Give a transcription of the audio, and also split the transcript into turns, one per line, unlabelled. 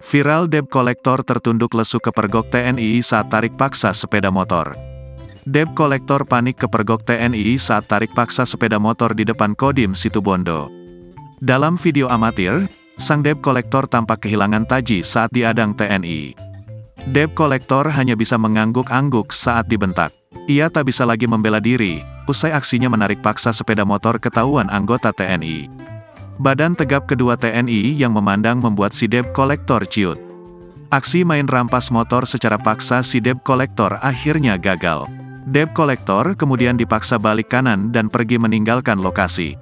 Viral debt kolektor tertunduk lesu kepergok TNI saat tarik paksa sepeda motor. Debt kolektor panik kepergok TNI saat tarik paksa sepeda motor di depan Kodim Situbondo. Dalam video amatir, sang debt kolektor tampak kehilangan taji saat diadang TNI. Debt kolektor hanya bisa mengangguk-angguk saat dibentak. Ia tak bisa lagi membela diri, usai aksinya menarik paksa sepeda motor ketahuan anggota TNI. Badan tegap kedua TNI yang memandang membuat si debt kolektor ciut. Aksi main rampas motor secara paksa si debt kolektor akhirnya gagal. Debt kolektor kemudian dipaksa balik kanan dan pergi meninggalkan lokasi.